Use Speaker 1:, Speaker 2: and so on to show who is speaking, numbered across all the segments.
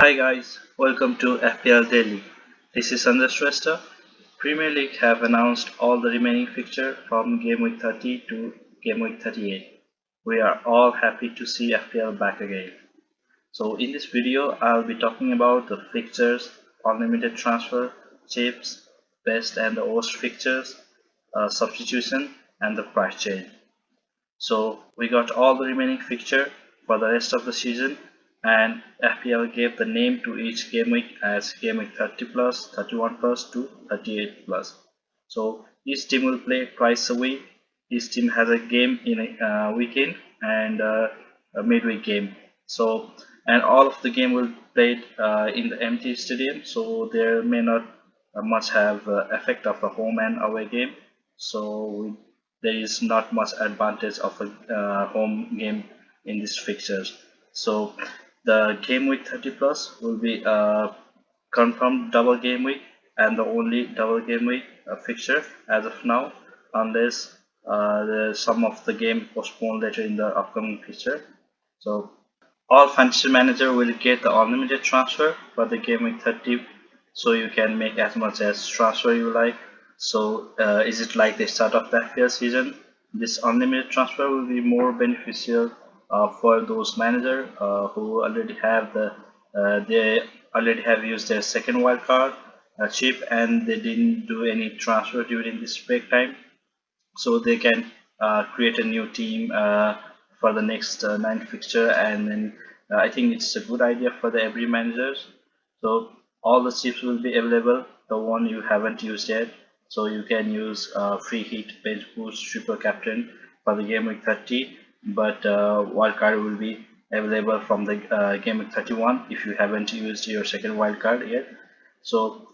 Speaker 1: Hi guys, welcome to FPL Daily. This is Sandra. Premier League have announced all the remaining fixture from Game Week 30 to Game Week 38. We are all happy to see FPL back again. So in this video, I'll be talking about the fixtures, unlimited transfer, chips, best and the worst fixtures, substitution, and the price change. So we got all the remaining fixture for the rest of the season, and FPL gave the name to each game week as game week 30 plus, 31 plus to 38 plus. So each team will play twice a week. Each team has a game in a weekend and a midweek game. So and all of the game will be played in the empty stadium. So there may not much have effect of a home and away game. So there is not much advantage of a home game in these fixtures. So the game week 30 plus will be a confirmed double game week and the only double game week fixture as of now, unless some of the game postponed later in the upcoming fixture. So all fantasy manager will get the unlimited transfer for the game week 30, so you can make as much as transfer you like. So is it like the start of the FPL season? This unlimited transfer will be more beneficial for those manager who already have they already have used their second wildcard chip and they didn't do any transfer during this break time, so they can create a new team for the next 9 fixture, and then I think it's a good idea for the every managers. So all the chips will be available, the one you haven't used yet. So you can use free hit, bench boost, triple captain for the game week 30, but wildcard will be available from the game week 31 if you haven't used your second wildcard yet. So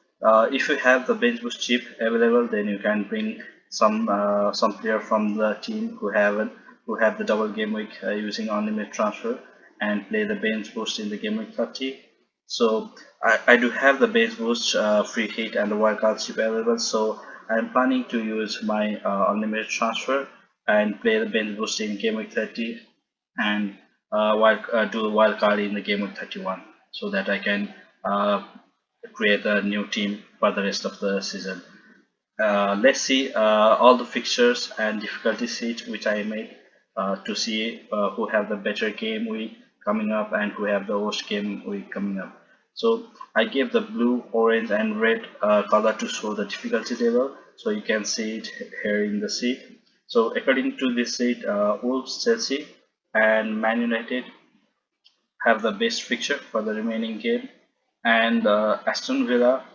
Speaker 1: if you have the bench boost chip available, then you can bring some player from the team who have the double game week using unlimited transfer and play the bench boost in the game week 30. So I do have the bench boost, free hit, and the wildcard chip available. So I'm planning to use my unlimited transfer and play the bench boost in game week 30 and do a wildcard in the game week 31, so that I can create a new team for the rest of the season. Let's see all the fixtures and difficulty sheet which I made to see who have the better game week coming up and who have the worst game week coming up. So I gave the blue, orange and red color to show the difficulty level, so you can see it here in the sheet. So according to this sheet, Wolves, Chelsea and Man United have the best fixture for the remaining game, and Aston Villa,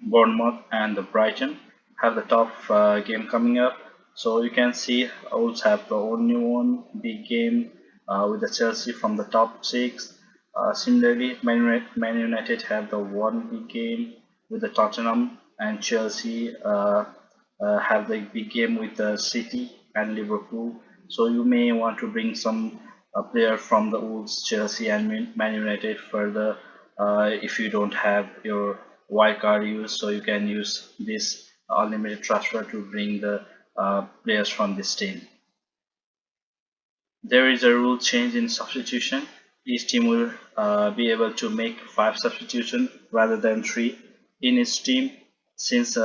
Speaker 1: Bournemouth and the Brighton have the top game coming up. So you can see Wolves have the only one big game with the Chelsea from the top 6. Similarly, Man United have the one big game with the Tottenham, and Chelsea have the big game with the City and Liverpool. So you may want to bring some player from the Wolves, Chelsea and Man United further if you don't have your wildcard use, so you can use this unlimited transfer to bring the players from this team. There is a rule change in substitution. Each team will be able to make 5 substitutions rather than 3 in each team, since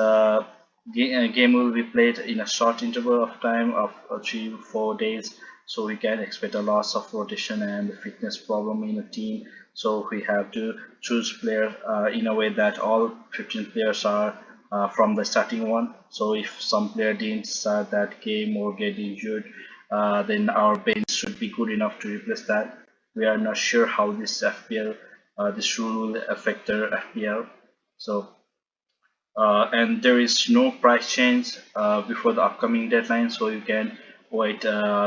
Speaker 1: game will be played in a short interval of time of 3-4 days. So we can expect a loss of rotation and fitness problem in a team. So we have to choose players in a way that all 15 players are from the starting one. So if some player didn't start that game or get injured, then our bench should be good enough to replace that. We are not sure how this this rule will affect the FPL. So and there is no price change before the upcoming deadline, so you can wait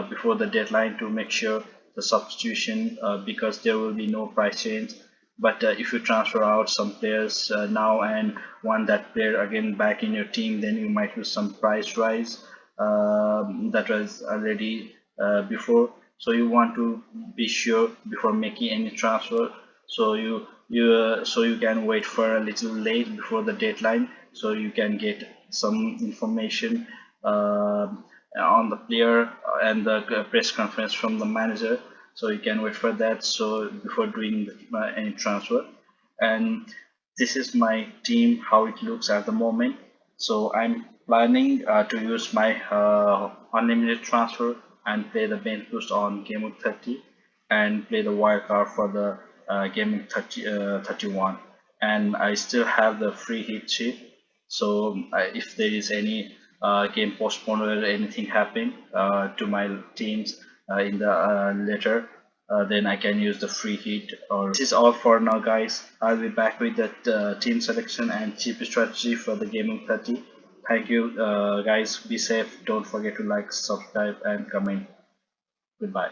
Speaker 1: before the deadline to make sure the substitution, because there will be no price change. But if you transfer out some players now and want that player again back in your team, then you might lose some price rise that was already before. So you want to be sure before making any transfer. So you can wait for a little late before the deadline, so you can get some information on the player and the press conference from the manager, so you can wait for that, so before doing any transfer. And this is my team, how it looks at the moment. So I'm planning to use my unlimited transfer and play the bench boost on game week 30 and play the wild card for the game week 31. And I still have the free hit sheet, so if there is any game postponed or anything happening to my teams in the later, then I can use the free hit. Or this is all for now, guys. I'll be back with that team selection and cheap strategy for the gaming 30. Thank you, guys. Be safe. Don't forget to like, subscribe, and comment. Goodbye.